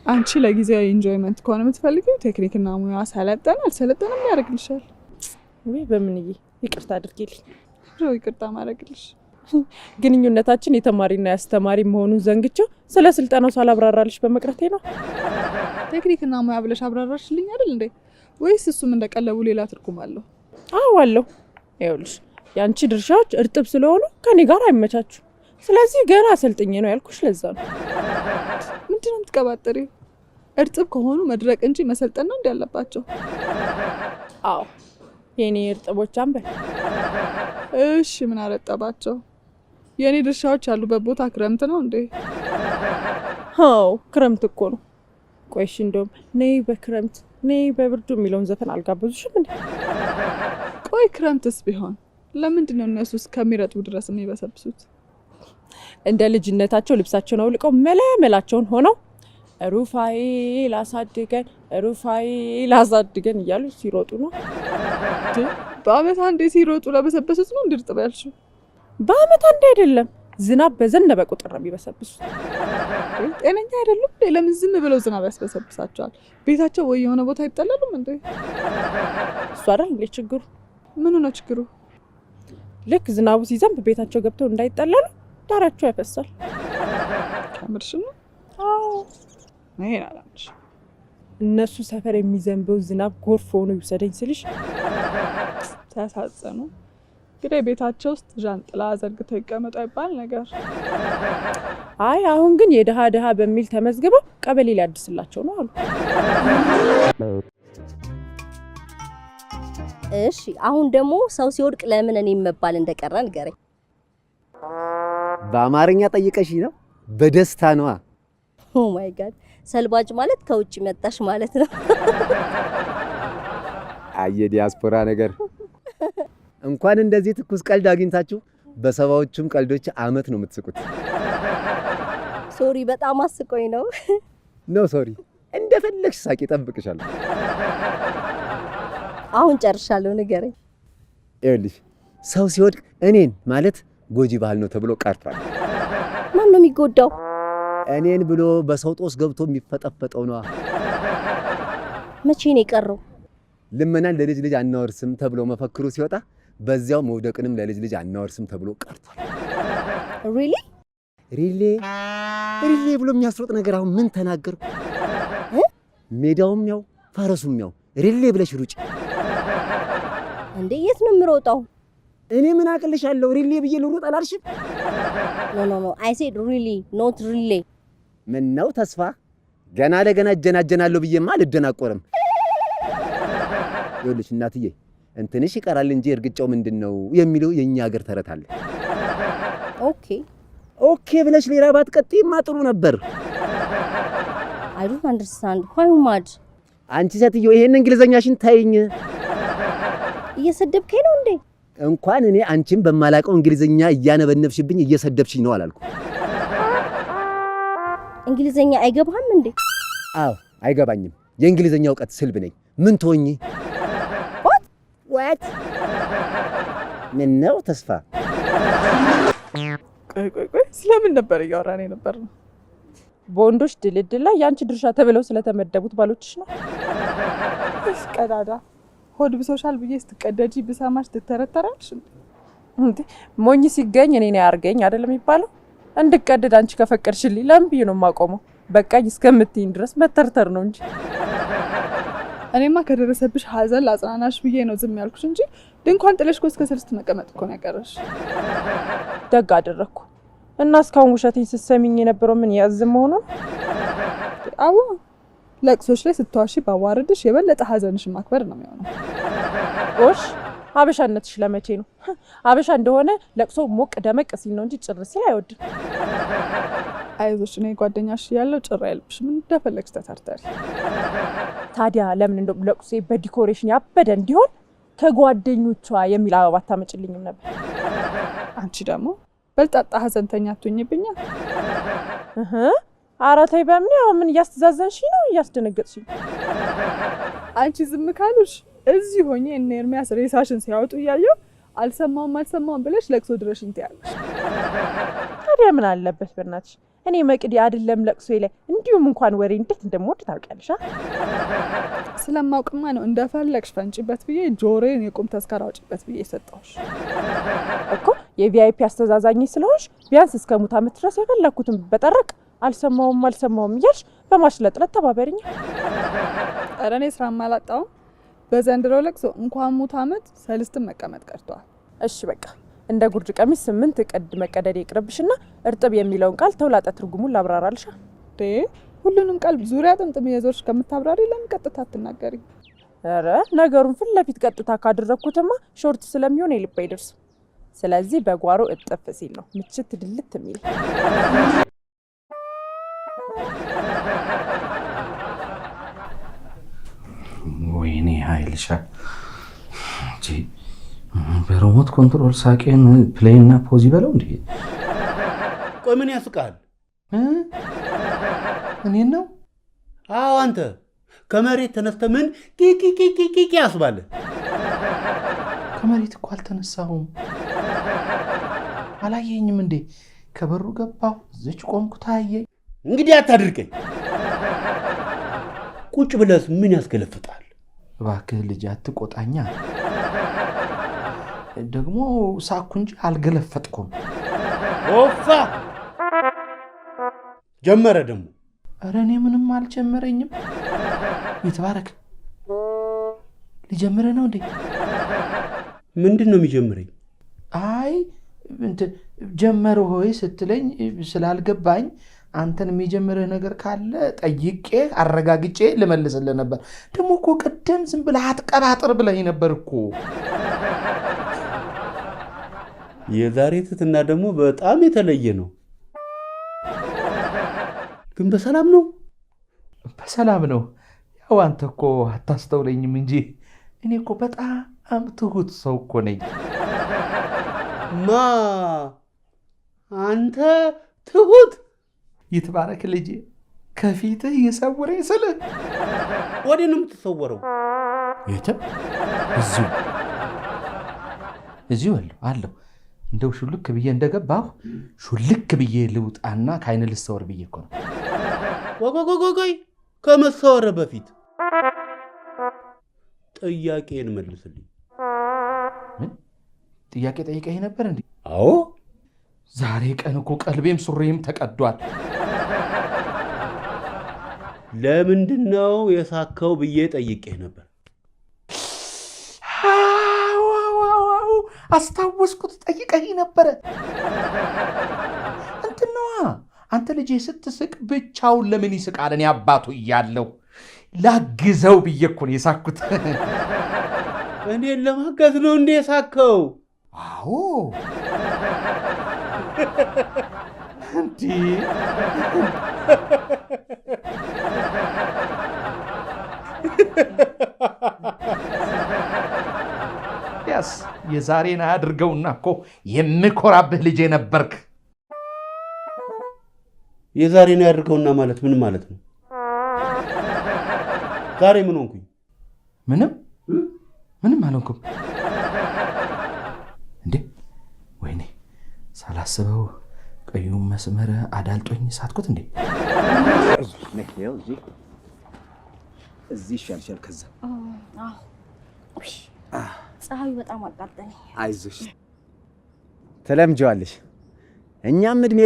አንቺ ለጊዜያዊ ኢንጆይመንት ከሆነ የምትፈልጊው ቴክኒክና ሙያ ሰለጠነ አልሰለጠነም ያደርግልሻል። ወይ በምንዬ ይቅርታ አድርጊልኝ። ይቅርታ ማድረግልሽ ግንኙነታችን የተማሪና ያስተማሪ መሆኑን ዘንግቼው ስለ ስልጠናው ሳላብራራልሽ በመቅረቴ ነው። ቴክኒክና ሙያ ብለሽ አብራራሽልኝ አይደል እንዴ? ወይስ እሱም እንደቀለቡ ሌላ ትርጉም አለው? አዎ አለው። ይኸውልሽ ያንቺ ድርሻዎች እርጥብ ስለሆኑ ከኔ ጋር አይመቻቹ። ስለዚህ ገና አሰልጥኜ ነው ያልኩሽ። ለዛ ነው። ምንድነው የምትቀባጥሪው? እርጥብ ከሆኑ መድረቅ እንጂ መሰልጠን ነው እንዴ ያለባቸው? አዎ የኔ እርጥቦች አንበል። እሺ ምን አረጠባቸው? የኔ ድርሻዎች ያሉበት ቦታ ክረምት ነው እንዴ? አዎ ክረምት እኮ ነው። ቆይሽ እንደውም ነይ በክረምት ነይ በብርዱ የሚለውን ዘፈን አልጋበዙሽም እንዴ? ቆይ ክረምትስ ቢሆን ለምንድን ነው እነሱ እስከሚረጡ ድረስ የሚበሰብሱት? እንደ ልጅነታቸው ልብሳቸውን አውልቀው መለመላቸውን ሆነው ሩፋኤል አሳድገን ሩፋኤል አሳድገን እያሉ ሲሮጡ ነው። በአመት አንዴ ሲሮጡ ለበሰበሱት ነው እንድርጥብ ያልሽው? በአመት አንዴ አይደለም ዝናብ በዘነበ ቁጥር ነው የሚበሰብሱት። ጤነኛ አይደሉም። ለምን ዝም ብለው ዝናብ ያስበሰብሳቸዋል? ቤታቸው ወይ የሆነ ቦታ አይጠለሉም እንዴ? እሱ አይደል እንዴ ችግሩ? ምኑ ነው ችግሩ? ልክ ዝናቡ ሲዘንብ ቤታቸው ገብተው እንዳይጠለሉ ዳራቸው ያፈሳል። ከምርሽ ነው? አዎ ይሄን አላምንሽ። እነሱ ሰፈር የሚዘንበው ዝናብ ጎርፍ ሆኖ ይውሰደኝ ስልሽ ተሳጸኑ። እንግዲህ ቤታቸው ውስጥ ዣንጥላ ዘርግተው ይቀመጡ አይባል ነገር። አይ አሁን ግን የድሃ ድሃ በሚል ተመዝግበው ቀበሌ ሊያድስላቸው ነው አሉ። እሺ አሁን ደግሞ ሰው ሲወድቅ ለምን እኔ መባል እንደቀረ ንገረኝ። በአማርኛ ጠይቀሽ ነው? በደስታ ነዋ። ኦ ማይ ጋድ ሰልባጅ ማለት ከውጭ መጣሽ ማለት ነው። አየ ዲያስፖራ ነገር። እንኳን እንደዚህ ትኩስ ቀልድ አግኝታችሁ በሰባዎቹም ቀልዶች አመት ነው የምትስቁት። ሶሪ በጣም አስቆኝ ነው። ኖ ሶሪ፣ እንደፈለግሽ ሳቂ፣ እጠብቅሻለሁ። አሁን ጨርሻለሁ፣ ንገረኝ። ይኸውልሽ ሰው ሲወድቅ እኔን ማለት ጎጂ ባህል ነው ተብሎ ቀርቷል። ማን ነው የሚጎዳው? እኔን ብሎ በሰው ጦስ ገብቶ የሚፈጠፈጠው ነዋ። መቼ ነው የቀረው? ልመናን ለልጅ ልጅ አናወርስም ተብሎ መፈክሩ ሲወጣ በዚያው መውደቅንም ለልጅ ልጅ አናወርስም ተብሎ ቀርቷል። ሪሊ ሪሊ ብሎ የሚያስሮጥ ነገር አሁን ምን ተናገርኩ? ሜዳውም ያው ፈረሱም ያው ሪሊ ብለሽ ሩጭ። እንዴ የት ነው የምሮጠው? እኔ ምን አቅልሻለሁ? ሪሊ ብዬ ልሩጥ አላልሽም? ኖ አይ ሴድ ሪሊ ኖት ሪሊ። ምን ነው ተስፋ ገና ለገና እጀናጀናለሁ ብዬማ አልደናቆርም። ይኸውልሽ እናትዬ እንትንሽ ይቀራል እንጂ እርግጫው ምንድነው የሚለው የኛ ሀገር ተረት አለ። ኦኬ ብለሽ ሌላ ባትቀጥይማ ጥሩ ነበር። አይ ዶንት አንደርስታንድ ዋይ ማድ። አንቺ ሴትዮ ይሄን እንግሊዘኛሽን ታይኝ። እየሰደብከኝ ነው እንዴ? እንኳን እኔ አንቺን በማላቀው እንግሊዘኛ እያነበነብሽብኝ እየሰደብሽኝ ነው አላልኩ። እንግሊዘኛ አይገባህም እንዴ? አዎ አይገባኝም። የእንግሊዘኛ እውቀት ስልብ ነኝ። ምን ትሆኚ? what ምን ነው ተስፋ? ቆይ ስለምን ነበር እያወራን ነበር? በወንዶች ድልድል ላይ ያንቺ ድርሻ ተብለው ስለተመደቡት ባሎችሽ ነው። ቀዳዳ ሆድ ብሶሻል ብዬ ስትቀደጂ ብሰማሽ ትተረተራልሽ እንዴ? ሞኝ ሲገኝ እኔ ነው ያርገኝ አይደለም የሚባለው? እንድቀደድ አንቺ ከፈቀድሽልኝ ለምን ብዬ ነው የማቆመው? በቃኝ እስከምትይኝ ድረስ መተርተር ነው እንጂ። እኔማ ከደረሰብሽ ሀዘን ላጽናናሽ ብዬ ነው ዝም ያልኩሽ እንጂ ድንኳን ጥለሽ እኮ እስከ ስልስት መቀመጥ እኮ ነው ያቀረሽ። ደግ አደረኩ እና እስካሁን ውሸቴን ስትሰሚኝ የነበረው ምን ያዝም መሆኑን? አዎ ለቅሶች ላይ ስትዋሺ ባዋርድሽ የበለጠ ሀዘንሽን ማክበር ነው የሚሆነው። ጎሽ አበሻነትሽ ለመቼ ነው? አበሻ እንደሆነ ለቅሶ ሞቅ ደመቅ ሲል ነው እንጂ ጭር ሲል አይወድም። አይዞሽ እኔ ጓደኛሽ ያለው ጭር አይልብሽ። ምን እንደፈለግሽ ተታርተሪ። ታዲያ ለምን እንደው ለቅሶ በዲኮሬሽን ያበደ እንዲሆን ከጓደኞቿ የሚል አበባ ታመጭልኝም ነበር? አንቺ ደግሞ በልጣጣ ሀዘንተኛ አትሁኝብኛ። ኧረ ተይ በምን ያው ምን እያስተዛዘንሽ ነው? እያስደነገጥሽኝ። አንቺ ዝም ካሉሽ እዚህ ሆኜ እነ ኤርሚያስ ሬሳሽን ሲያወጡ እያየሁ አልሰማውም ብለሽ ለቅሶ ድረሽኝ ትያለሽ። ታዲያ ምን አለበት በእናትሽ? እኔ መቅዲ አይደለም ለቅሶ ላይ እንዲሁም እንኳን ወሬ እንዴት እንደምወድ ታውቂያለሽ። ስለማውቅማ ነው እንደፈለግሽ ፈንጭበት ብዬ ጆሮዬን የቁም ተስካራ አውጪበት ብዬ ሰጠሁሽ እኮ። የቪአይፒ አስተዛዛኝ ስለሆንሽ ቢያንስ እስከ ሙት ዓመት ድረስ የፈለኩትን በጠረቅ አልሰማውም እያልሽ በማሽለጥለት ተባበሪኝ። ኧረ እኔ ስራም አላጣሁም። በዘንድሮ ለቅሶ እንኳን ሙት ዓመት ሰልስትም መቀመጥ ቀርቷል። እሺ በቃ እንደ ጉርድ ቀሚስ 8 ቀድ መቀደድ ይቅርብሽና እርጥብ የሚለውን ቃል ተውላጠ ትርጉሙን ላብራራልሽ። ሁሉንም ቃል ዙሪያ ጥምጥም የዞርሽ ከምታብራሪ ለምን ቀጥታ አትናገሪ? ኧረ ነገሩን ፊት ለፊት ቀጥታ ካደረኩትማ ሾርት ስለሚሆን የልብ አይደርስም። ስለዚህ በጓሮ እጥፍ ሲል ነው ምችት ድልት የሚል። ወይኔ ኃይልሻ እንጂ በሮሞት ኮንትሮል ሳቄን ፕሌይ እና ፖዝ ይበለው እንዴ? ቆይ ምን ያስቃል? እኔን ነው? አዎ አንተ ከመሬት ተነስተ ምን ኪኪኪኪኪ ያስባለ? ከመሬት እኮ አልተነሳሁም። አላየኝም እንዴ? ከበሩ ገባሁ፣ እዚች ቆምኩ፣ ታየኝ። እንግዲህ አታድርቀኝ። ቁጭ ብለስ ምን ያስገለፍጣል? እባክህ ልጅ አትቆጣኛ። ደግሞ ሳኩ እንጂ አልገለፈጥኩም። ኦፋ ጀመረ ደግሞ። ኧረ እኔ ምንም አልጀመረኝም። ይትባረክ ሊጀምር ነው እንዴ? ምንድን ነው የሚጀምረኝ? አይ ጀመረ ሆይ ስትለኝ ስላልገባኝ አንተን የሚጀምርህ ነገር ካለ ጠይቄ አረጋግጬ ልመልስልህ ነበር። ደግሞ እኮ ቅድም ዝም ብለህ አትቀባጥር ብለህ ነበር እኮ። የዛሬ ትትና ደግሞ በጣም የተለየ ነው። ግን በሰላም ነው? በሰላም ነው። ያው አንተ እኮ አታስተውለኝም እንጂ እኔ እኮ በጣም ትሁት ሰው እኮ ነኝ። ማ አንተ ትሁት? ይትባረክ ልጄ፣ ከፊትህ ይሰውረኝ ስልህ ወዴት ነው የምትሰወረው? የትም እዚሁ አለሁ። እንደው ሹልክ ብዬ እንደገባሁ ሹልክ ብዬ ልውጣና ከአይን ልሰወር ብዬ እኮ ነው። ቆይ ከመሰወር በፊት ጥያቄን መልስልኝ። ምን ጥያቄ ጠይቀኝ ነበር እንዴ? አዎ። ዛሬ ቀን እኮ ቀልቤም ሱሬም ተቀዷል። ለምንድን ነው የሳከው ብዬ ጠይቄህ ነበር። አስታወስኩት፣ ጠይቀኝ ነበረ። እንትነዋ አንተ ልጄ ስትስቅ ብቻውን ለምን ይስቃል? እኔ አባቱ እያለሁ ላግዘው ብዬ እኮ ነው የሳኩት። እኔን ለማገዝ ነው እንዴ የሳከው? አዎ። እንዴ ያስ የዛሬን አያድርገውና እኮ የምኮራብህ ልጄ ነበርክ። የዛሬን አያድርገውና ማለት ምን ማለት ነው? ዛሬ ምን ሆንኩኝ? ምንም አልሆንኩም። እንዴ ወይኔ ሳላስበው ቀዩን መስመር አዳልጦኝ ሳትኩት እንዴ። እዚህ ሸልሸል ከዛ ፀሐዩ በጣም አቃጠለኝ። አይዞሽ ተለምጀዋለሽ። እኛም እድሜ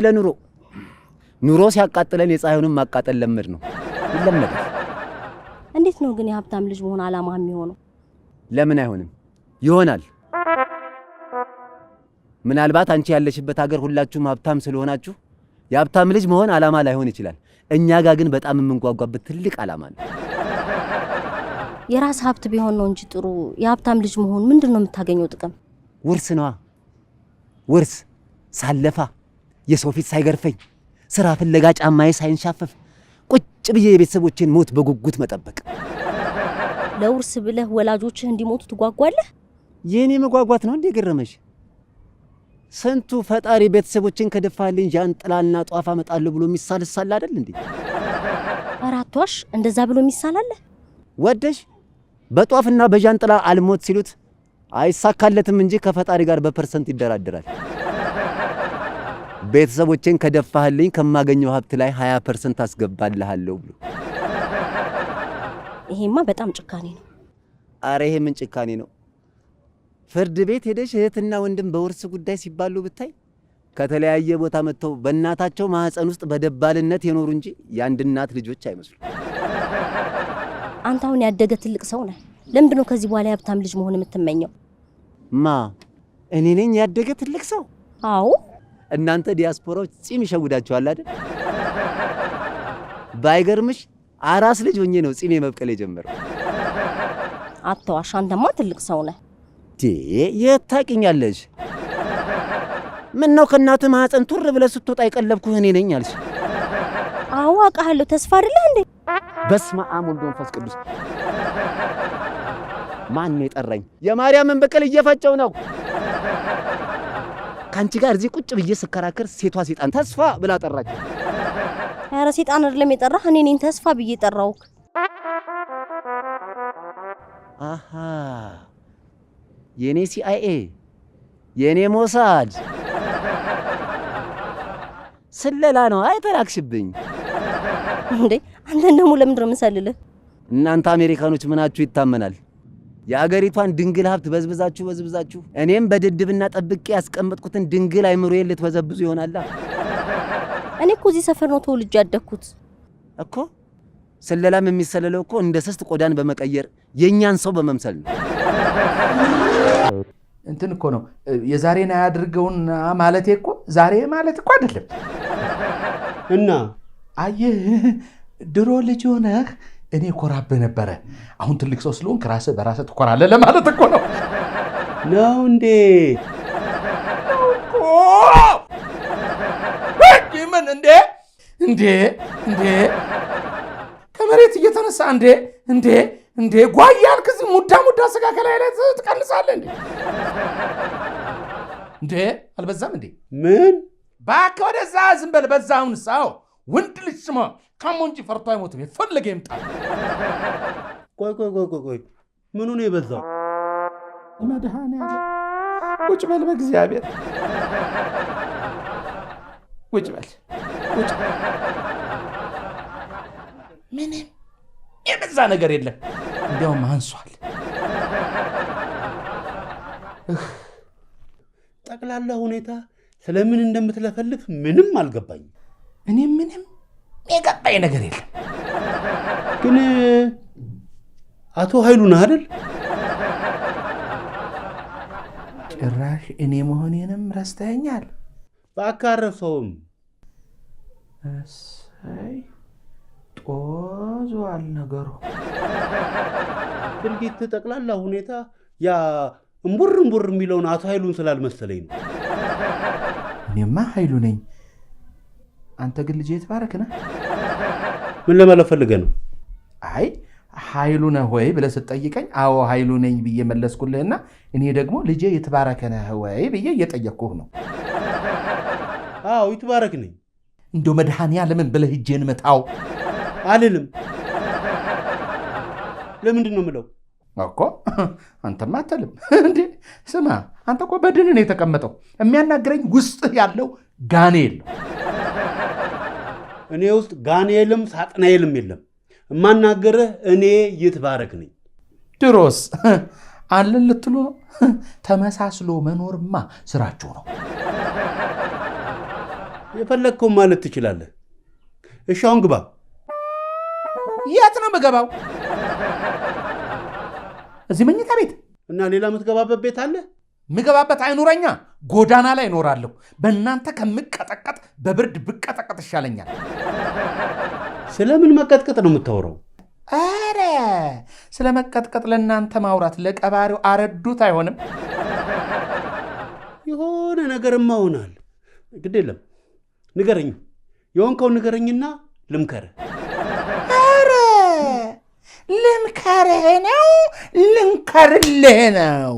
ኑሮ ሲያቃጥለን የፀሐዩንም ማቃጠል ለምድ ነው ይለመዳል። እንዴት ነው ግን የሀብታም ልጅ መሆን ዓላማ የሚሆነው? ለምን አይሆንም? ይሆናል። ምናልባት አንቺ ያለሽበት ሀገር ሁላችሁም ሀብታም ስለሆናችሁ የሀብታም ልጅ መሆን ዓላማ ላይሆን ይችላል። እኛ ጋር ግን በጣም የምንጓጓበት ትልቅ ዓላማ ነው። የራስ ሀብት ቢሆን ነው እንጂ ጥሩ የሀብታም ልጅ መሆን ምንድን ነው የምታገኘው ጥቅም? ውርስ ነዋ። ውርስ ሳለፋ የሰው ፊት ሳይገርፈኝ ስራ ፍለጋ ጫማዬ ሳይንሻፈፍ ቁጭ ብዬ የቤተሰቦችን ሞት በጉጉት መጠበቅ። ለውርስ ብለህ ወላጆችህ እንዲሞቱ ትጓጓለህ? የኔ መጓጓት ነው እንዴ ገረመሽ? ስንቱ ፈጣሪ ቤተሰቦችን ከደፋልኝ ጃንጥላና ጧፍ አመጣለሁ ብሎ የሚሳል አይደል እንዴ? አራቷሽ እንደዛ ብሎ የሚሳላለ ወደሽ በጧፍና በጃንጥላ አልሞት ሲሉት አይሳካለትም እንጂ ከፈጣሪ ጋር በፐርሰንት ይደራደራል። ቤተሰቦችን ከደፋህልኝ ከማገኘው ሀብት ላይ 20% አስገባልሃለሁ ብሎ። ይሄማ በጣም ጭካኔ ነው። አረ ይሄ ምን ጭካኔ ነው? ፍርድ ቤት ሄደሽ እህትና ወንድም በውርስ ጉዳይ ሲባሉ ብታይ ከተለያየ ቦታ መጥተው በእናታቸው ማህፀን ውስጥ በደባልነት የኖሩ እንጂ የአንድ እናት ልጆች አይመስሉም። አንተ አሁን ያደገ ትልቅ ሰው ነህ። ለምንድን ነው ከዚህ በኋላ የሀብታም ልጅ መሆን የምትመኘው? እኔ ነኝ ያደገ ትልቅ ሰው? አዎ። እናንተ ዲያስፖራዎች ጺም ይሸውዳችኋል አይደል? ባይገርምሽ አራስ ልጅ ሆኜ ነው ጺሜ መብቀል የጀመረው። አትዋሽ፣ አንተማ ትልቅ ሰው ነህ። የት ታውቂኛለሽ? ምን ነው ከእናትህ ማህፀን ቱር ብለህ ስትወጣ የቀለብኩህ እኔ ነኝ አልሽ? አዎ አውቃለሁ። ተስፋ አይደለህ እንዴ? በስመ አብ ወወልድ ወመንፈስ ቅዱስ። ማን ነው የጠራኝ? የማርያምን በቀል እየፈጨው ነው። ካንቺ ጋር እዚህ ቁጭ ብዬ ስከራከር ሴቷ ሴጣን ተስፋ ብላ ጠራች። ኧረ ሴጣን አይደለም የጠራህ፣ እኔ ነኝ ተስፋ ብዬ ጠራውክ። አሃ የኔ ሲአይኤ የኔ ሞሳድ ስለላ ነው አይተላክሽብኝ እንዴ አንተን ደግሞ ለምንድን ነው የምሰልልህ? እናንተ አሜሪካኖች ምናችሁ ይታመናል? የአገሪቷን ድንግል ሀብት በዝብዛችሁ እኔም በድድብና ጠብቄ ያስቀመጥኩትን ድንግል አይምሮዬን ልትበዘብዙ ይሆናላ። እኔ እኮ እዚህ ሰፈር ነው ተወልጄ ያደግኩት እኮ። ስለላም የሚሰለለው እኮ እንደ ስስት ቆዳን በመቀየር የኛን ሰው በመምሰል ነው። እንትን እኮ ነው የዛሬን አያድርገውን ማለቴ እኮ ዛሬ ማለት እኮ አይደለም። እና አየህ ድሮ ልጅ ሆነህ እኔ ኮራብህ ነበረ። አሁን ትልቅ ሰው ስለሆንክ ራስህ በራስህ ትኮራለህ ለማለት እኮ ነው። ነው እንዴ? ምን እንዴ እንዴ እንዴ ከመሬት እየተነሳ እንዴ ጓያልክ እዚህ ሙዳ ስጋ ከላይ ላይ ትቀንሳለህ እንዴ አልበዛም እንዴ? ምን እባክህ ወደዛ ዝም በል። በዛውን ሳው ወንድ ልጅ ስማ ካሞ እንጂ ፈርቶ አይሞትም። የፈለገ ይምጣ። ቆይ ምኑ ነው የበዛው? መድኃኒዓለም ቁጭ በል በእግዚአብሔር ቁጭ በል። ምንም የበዛ ነገር የለም፣ እንዲያውም አንሷል። ጠቅላላ ሁኔታ ስለምን እንደምትለፈልፍ ምንም አልገባኝም። እኔ ምንም የገባኝ ነገር የለም። ግን አቶ ኃይሉ ነህ አይደል? ጭራሽ እኔ መሆኔንም ረስተኸኛል። ባካረሰውም እሰይ ጦዟል ነገሩ። ድርጊት ጠቅላላ ሁኔታ ያ እምቡር የሚለውን አቶ ኃይሉን ስላልመሰለኝ ነው። እኔማ ኃይሉ ነኝ። አንተ ግን ልጄ የተባረክ ነህ። ምን ለማለት ፈልገህ ነው? አይ ኃይሉ ነህ ወይ ብለህ ስትጠይቀኝ አዎ ኃይሉ ነኝ ብዬ መለስኩልህና እኔ ደግሞ ልጄ የተባረከ ነህ ወይ ብዬ እየጠየቅኩህ ነው። አዎ የተባረክ ነኝ። እንደው መድኃኒዓለምን ብለህ እጄን መታው አልልም። ለምንድን ነው የምለው? እኮ አንተማ አትልም እንዴ? ስማ አንተ እኮ በድን ነው የተቀመጠው። የሚያናግረኝ ውስጥህ ያለው ጋኔል ነው። እኔ ውስጥ ጋኔልም ሳጥናኤልም የለም። የማናገርህ እኔ ይትባረክ ነኝ። ድሮስ አለን ልትሉ ነው? ተመሳስሎ መኖርማ ስራችሁ ነው። የፈለግከው ማለት ትችላለህ። እሺ አሁን ግባ። የት ነው የምገባው? እዚህ መኝታ ቤት እና ሌላ የምትገባበት ቤት አለ? ምገባበት አይኑረኛ። ጎዳና ላይ እኖራለሁ። በእናንተ ከምቀጠቀጥ በብርድ ብቀጠቀጥ ይሻለኛል። ስለምን መቀጥቀጥ ነው የምታወራው? አረ ስለ መቀጥቀጥ ለእናንተ ማውራት ለቀባሪው አረዱት አይሆንም። የሆነ ነገርማ ሆናል። ግድ የለም ንገረኝ። የሆንከው ንገረኝና ልምከርህ። አረ ልምከርህ ነው ልንከርልህ ነው።